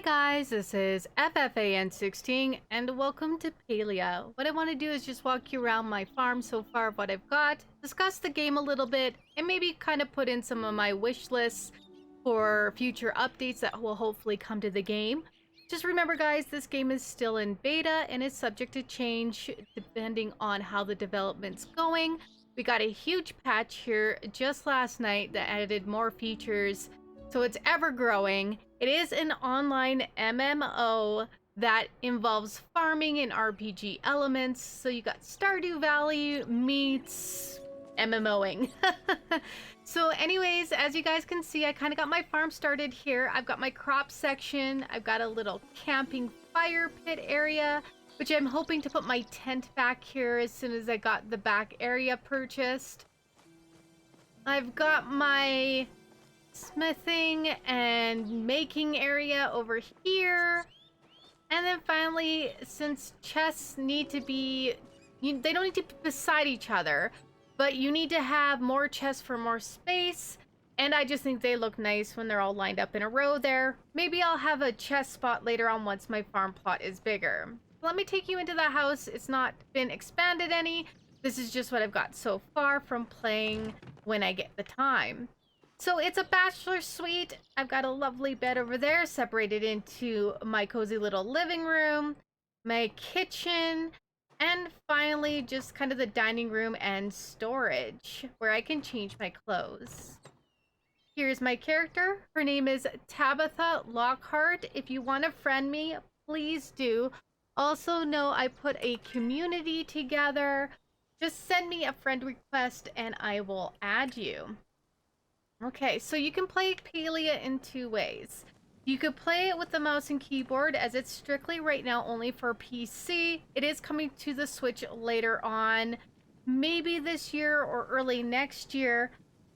Guys, this is FFAN 16 and welcome to Palia. What I want to do is just walk you around my farm so far, what I've got, discuss the game a little bit, and maybe kind of put in some of my wish lists for future updates that will hopefully come to the game. Just remember guys, this game is still in beta and is subject to change depending on how the development's going. We got a huge patch here just last night that added more features, so it's ever growing. It is an online MMO that involves farming and RPG elements. So you got Stardew Valley meets MMOing. So anyways, as you guys can see, I kind of got my farm started here. I've got my crop section. I've got a little camping fire pit area, which I'm hoping to put my tent back here as soon as I got the back area purchased. I've got my smithing and making area over here, and then finally, since chests need to be they don't need to be beside each other, but you need to have more chests for more space, and I just think they look nice when they're all lined up in a row there. Maybe I'll have a chest spot later on once my farm plot is bigger. Let me take you into the house. It's not been expanded any. This is just what I've got so far from playing when I get the time. So it's a bachelor suite. I've got a lovely bed over there separated into my cozy little living room, my kitchen, and finally just kind of the dining room and storage where I can change my clothes. Here's my character. Her name is Tabitha Lockhart. If you want to friend me, please do. Also know I put a community together. Just send me a friend request and I will add you. Okay, so you can play Palia in two ways. You could play it with the mouse and keyboard, as it's strictly right now only for PC. It is coming to the Switch later on, maybe this year or early next year.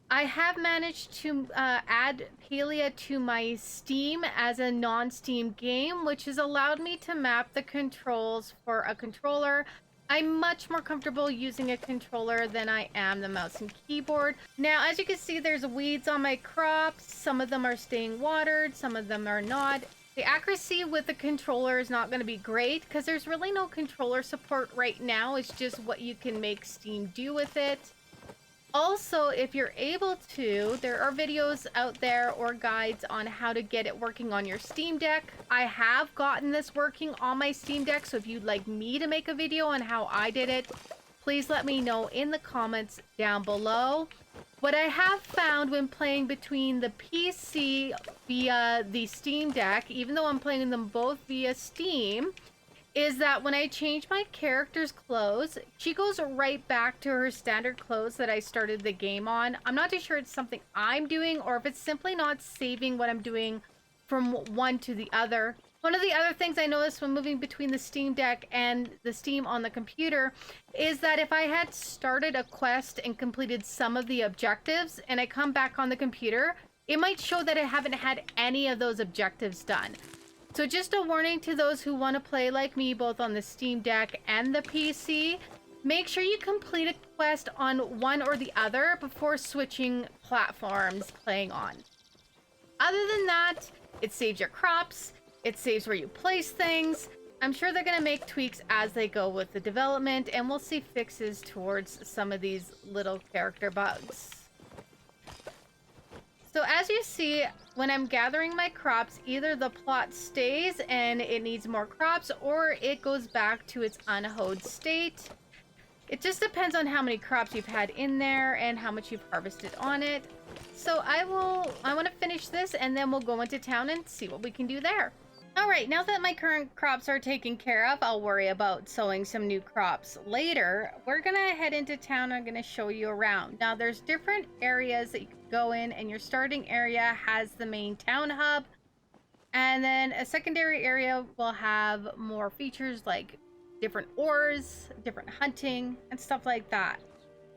I have managed to add Palia to my Steam as a non-Steam game, which has allowed me to map the controls for a controller. I'm much more comfortable using a controller than I am the mouse and keyboard. Now, as you can see, there's weeds on my crops. Some of them are staying watered, some of them are not. The accuracy with the controller is not going to be great because there's really no controller support right now. It's just what you can make Steam do with it. Also, if you're able to, there are videos out there or guides on how to get it working on your Steam Deck. I have gotten this working on my Steam Deck, so if you'd like me to make a video on how I did it, please let me know in the comments down below. What I have found when playing between the PC via the Steam Deck, even though I'm playing them both via Steam, is that when I change my character's clothes, she goes right back to her standard clothes that I started the game on. I'm not too sure it's something I'm doing or if it's simply not saving what I'm doing from one to the other. One of the other things I noticed when moving between the Steam Deck and the Steam on the computer is that if I had started a quest and completed some of the objectives and I come back on the computer, it might show that I haven't had any of those objectives done. So just a warning to those who want to play like me, both on the Steam Deck and the PC. Make sure you complete a quest on one or the other before switching platforms playing on. Other than that, it saves your crops, it saves where you place things. I'm sure they're going to make tweaks as they go with the development, and we'll see fixes towards some of these little character bugs. So as you see, when I'm gathering my crops, either the plot stays and it needs more crops, or it goes back to its unhoed state. It just depends on how many crops you've had in there and how much you've harvested on it. So I want to finish this and then we'll go into town and see what we can do there. Alright, now that my current crops are taken care of, I'll worry about sowing some new crops later. We're gonna head into town. I'm gonna show you around. Now there's different areas that you can go in, and your starting area has the main town hub, and then a secondary area will have more features like different ores, different hunting, and stuff like that.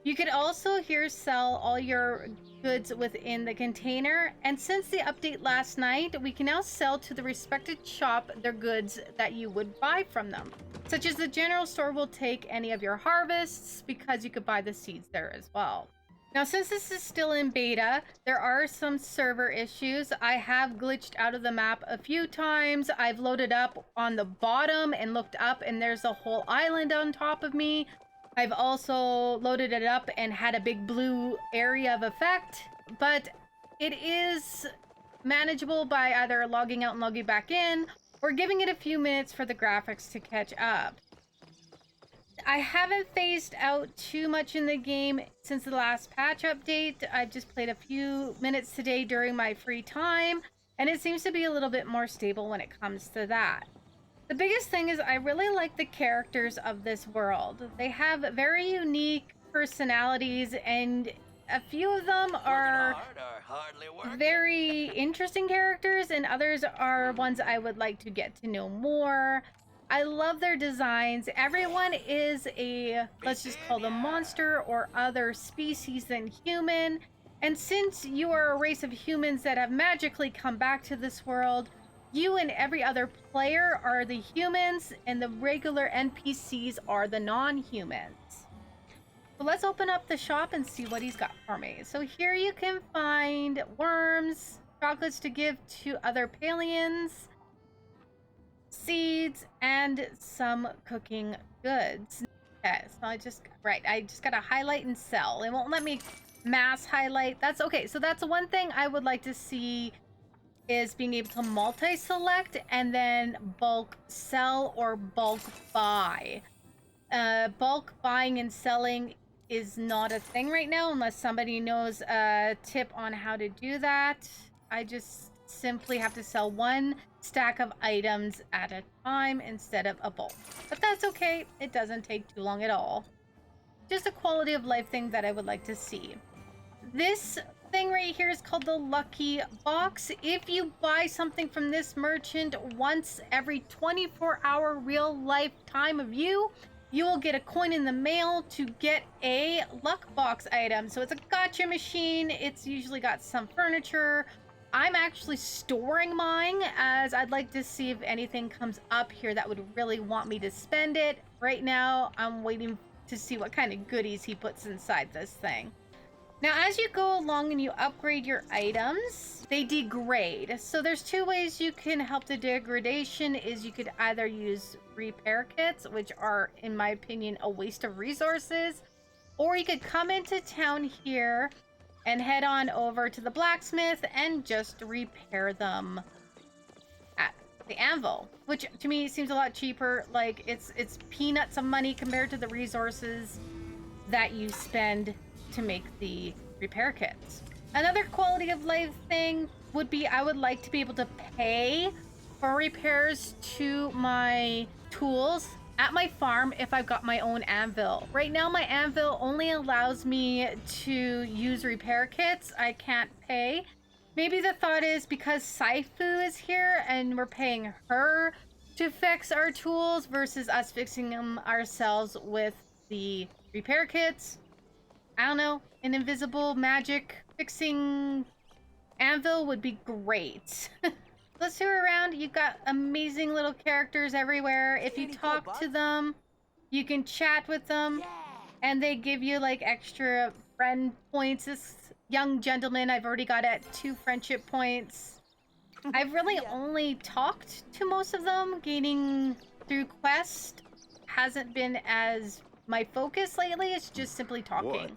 You could also here sell all your goods within the container, and since the update last night, we can now sell to the respected shop their goods that you would buy from them, such as the general store will take any of your harvests because you could buy the seeds there as well. Now, since this is still in beta, there are some server issues. I have glitched out of the map a few times. I've loaded up on the bottom and looked up, and there's a whole island on top of me. I've also loaded it up and had a big blue area of effect, but it is manageable by either logging out and logging back in, or giving it a few minutes for the graphics to catch up. I haven't phased out too much in the game since the last patch update. I've just played a few minutes today during my free time, and it seems to be a little bit more stable when it comes to that. The biggest thing is I really like the characters of this world. They have very unique personalities, and a few of them are very interesting characters, and others are ones I would like to get to know more. I love their designs. Everyone is a, let's just call them monster or other species than human. And since you are a race of humans that have magically come back to this world, you and every other player are the humans, and the regular NPCs are the non-humans. So let's open up the shop and see what he's got for me. So here you can find worms, chocolates to give to other Palians, seeds, and some cooking goods. Okay, so I just gotta highlight and sell. It won't let me mass highlight. That's okay. So that's one thing I would like to see, is being able to multi-select and then bulk sell or bulk buy. Bulk buying and selling is not a thing right now unless somebody knows a tip on how to do that. I just simply have to sell one stack of items at a time instead of a bulk. But that's okay. It doesn't take too long at all. Just a quality of life thing that I would like to see. This thing right here is called the Lucky Box. If you buy something from this merchant once every 24-hour real life time of you will get a coin in the mail to get a luck box item. So it's a gotcha machine. It's usually got some furniture. I'm actually storing mine, as I'd like to see if anything comes up here that would really want me to spend it. Right now, I'm waiting to see what kind of goodies he puts inside this thing. Now, as you go along and you upgrade your items, they degrade. So there's two ways you can help the degradation. Is you could either use repair kits, which are, in my opinion, a waste of resources, or you could come into town here and head on over to the blacksmith and just repair them at the anvil, which to me seems a lot cheaper. Like it's peanuts of money compared to the resources that you spend to make the repair kits. Another quality of life thing would be, I would like to be able to pay for repairs to my tools at my farm if I've got my own anvil. Right now my anvil only allows me to use repair kits. I can't pay. Maybe the thought is because Saifu is here and we're paying her to fix our tools versus us fixing them ourselves with the repair kits. I don't know, an invisible magic fixing anvil would be great. Let's tour around. You've got amazing little characters everywhere. If you talk to them, you can chat with them, and they give you like extra friend points. This young gentleman I've already got at 2 friendship points. I've really only talked to most of them. Gaining through quest hasn't been as my focus lately. It's just simply talking. What?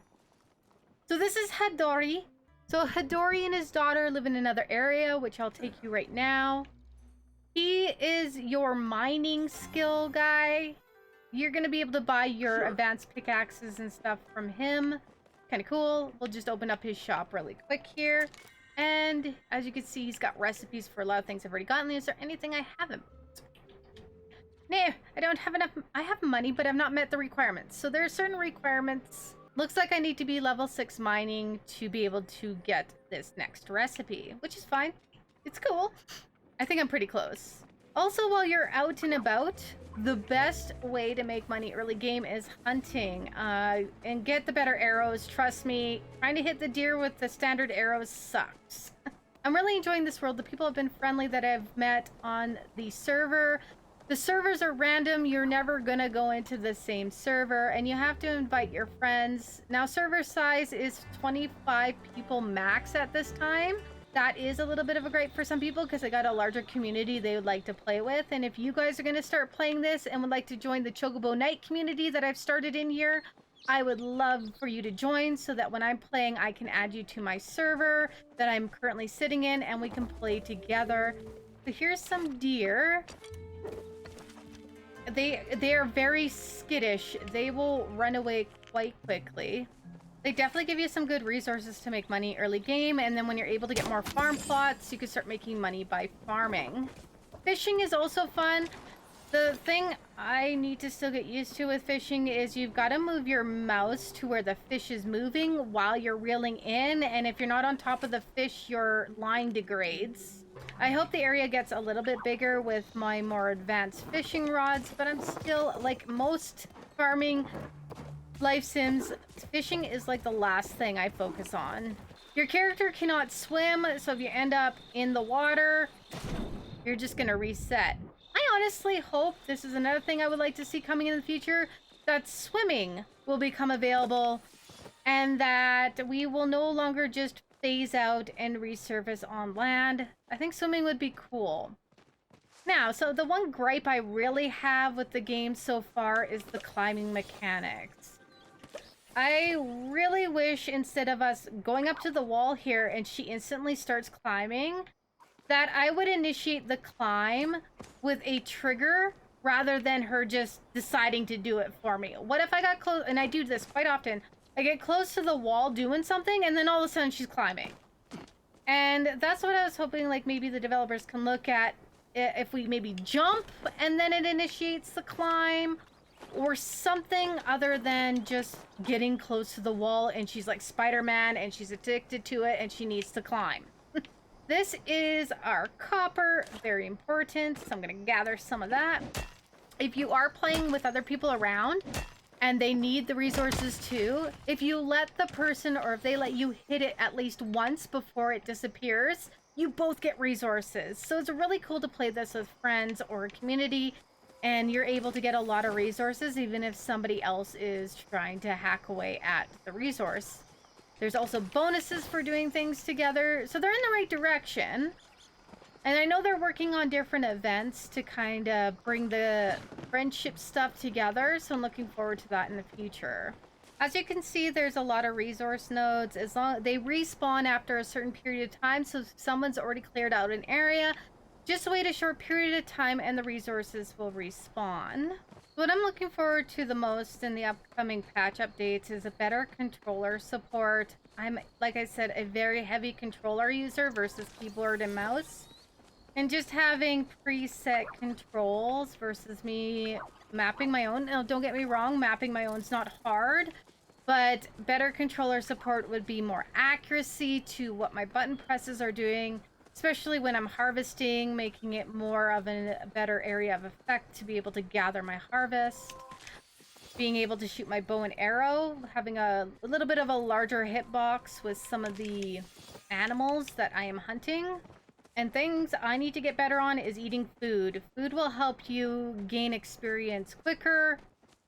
So this is Hadori. So Hadori and his daughter live in another area, which I'll take you right now. He is your mining skill guy. You're going to be able to buy your advanced pickaxes and stuff from him. Kind of cool. We'll just open up his shop really quick here. And as you can see, he's got recipes for a lot of things I've already gotten. Is there anything I haven't? No, I don't have enough. I have money, but I've not met the requirements. So there are certain requirements. Looks like I need to be level 6 mining to be able to get this next recipe, which is fine. It's cool. I think I'm pretty close. Also, while you're out and about, the best way to make money early game is hunting and get the better arrows. Trust me, trying to hit the deer with the standard arrows sucks. I'm really enjoying this world. The people have been friendly that I've met on the server. The servers are random. You're never gonna go into the same server, and you have to invite your friends. Now, server size is 25 people max at this time. That is a little bit of a gripe for some people because they got a larger community they would like to play with. And if you guys are gonna start playing this and would like to join the Chocobo Night community that I've started in here, I would love for you to join so that when I'm playing, I can add you to my server that I'm currently sitting in and we can play together. So here's some deer. They are very skittish. They will run away quite quickly. They definitely give you some good resources to make money early game, and then when you're able to get more farm plots, you can start making money by farming. Fishing is also fun. The thing I need to still get used to with fishing is you've got to move your mouse to where the fish is moving while you're reeling in, and if you're not on top of the fish, your line degrades. I hope the area gets a little bit bigger with my more advanced fishing rods, but I'm still, like most farming life sims, fishing is like the last thing I focus on. Your character cannot swim, so if you end up in the water, you're just gonna reset. I honestly hope, this is another thing I would like to see coming in the future, that swimming will become available and that we will no longer just phase out and resurface on land. I think swimming would be cool. Now, so the one gripe I really have with the game so far is the climbing mechanics. I really wish instead of us going up to the wall here and she instantly starts climbing, that I would initiate the climb with a trigger rather than her just deciding to do it for me. What if I got close, and I do this quite often, I get close to the wall doing something and then all of a sudden she's climbing. And that's what I was hoping, like, maybe the developers can look at, if we maybe jump and then it initiates the climb, or something other than just getting close to the wall and she's like Spider-Man and she's addicted to it and she needs to climb. This is our copper, very important, so I'm gonna gather some of that. If you are playing with other people around and they need the resources too, if you let the person, or if they let you hit it at least once before it disappears, you both get resources. So it's really cool to play this with friends or a community, and you're able to get a lot of resources even if somebody else is trying to hack away at the resource. There's also bonuses for doing things together, so they're in the right direction. And I know they're working on different events to kind of bring the friendship stuff together, so I'm looking forward to that in the future. As you can see, there's a lot of resource nodes. As long they respawn after a certain period of time, so if someone's already cleared out an area, just wait a short period of time and the resources will respawn. What I'm looking forward to the most in the upcoming patch updates is a better controller support. I'm, like I said, a very heavy controller user versus keyboard and mouse. And just having preset controls versus me mapping my own. Now, don't get me wrong, mapping my own is not hard, but better controller support would be more accuracy to what my button presses are doing, especially when I'm harvesting, making it more of a better area of effect to be able to gather my harvest. Being able to shoot my bow and arrow, having a little bit of a larger hitbox with some of the animals that I am hunting. And things I need to get better on is eating food. Food will help you gain experience quicker.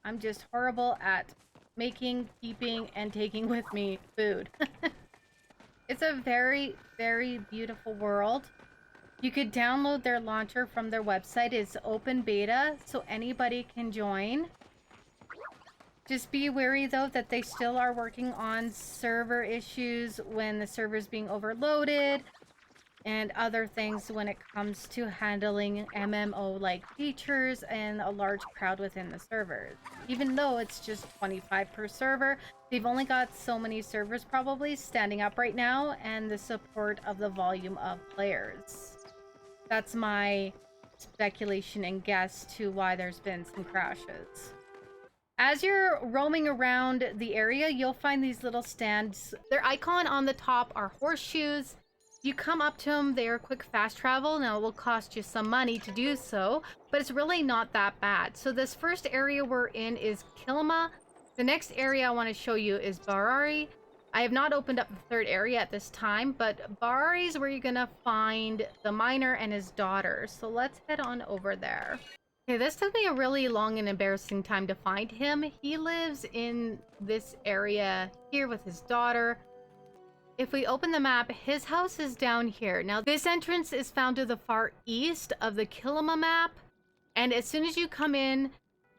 I'm just horrible at making, keeping, and taking with me food. It's a very, very beautiful world. You could download their launcher from their website. It's open beta, so anybody can join. Just be wary, though, that they still are working on server issues when the server's being overloaded and other things when it comes to handling MMO-like features and a large crowd within the servers. Even though it's just 25 per server, they've only got so many servers probably standing up right now, and the support of the volume of players. That's my speculation and guess to why there's been some crashes. As you're roaming around the area, you'll find these little stands. Their icon on the top are horseshoes. You come up to them, they are quick fast travel. Now it will cost you some money to do so, but it's really not that bad. So this first area we're in is Kilma. The next area I want to show you is Barari. I have not opened up the third area at this time, but Barari is where you're gonna find the miner and his daughter. So let's head on over there. Okay, this took me a really long and embarrassing time to find him. He lives in this area here with his daughter. If we open the map, his house is down here. Now, this entrance is found to the far east of the Kilima map. And as soon as you come in,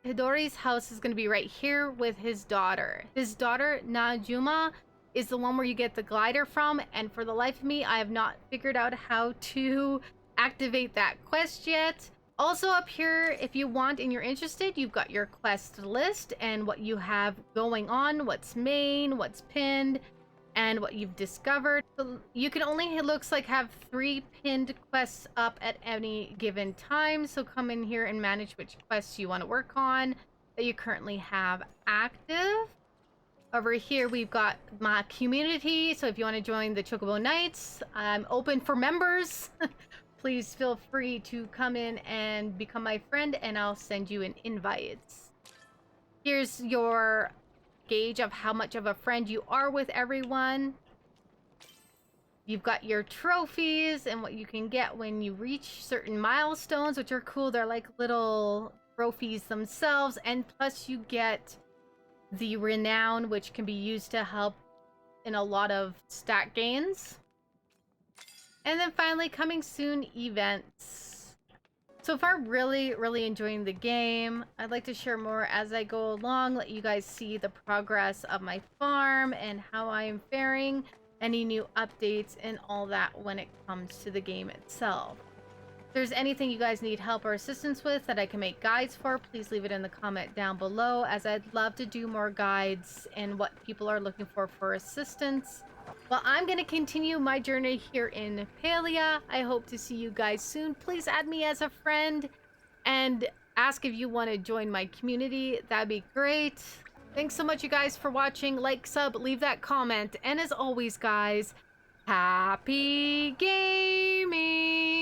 Hidori's house is going to be right here with his daughter. His daughter, Najuma, is the one where you get the glider from. And for the life of me, I have not figured out how to activate that quest yet. Also up here, if you want and you're interested, you've got your quest list and what you have going on, what's main, what's pinned, and what you've discovered. So you can only, it looks like, have 3 pinned quests up at any given time. So come in here and manage which quests you want to work on that you currently have active. Over here, we've got my community. So if you want to join the Chocobo Knights, I'm open for members. Please feel free to come in and become my friend, and I'll send you an invite. Here's your gauge of how much of a friend you are with everyone. You've got your trophies and what you can get when you reach certain milestones, which are cool. They're like little trophies themselves, and plus you get the renown, which can be used to help in a lot of stat gains. And then finally, coming soon, events. So far, really enjoying the game. I'd like to share more as I go along, let you guys see the progress of my farm and how I am faring, any new updates and all that when it comes to the game itself. If there's anything you guys need help or assistance with that I can make guides for, please leave it in the comment down below, as I'd love to do more guides and what people are looking for assistance. Well, I'm going to continue my journey here in Palia. I hope to see you guys soon. Please add me as a friend and ask if you want to join my community. That'd be great. Thanks so much, you guys, for watching. Like, sub, leave that comment. And as always, guys, happy gaming!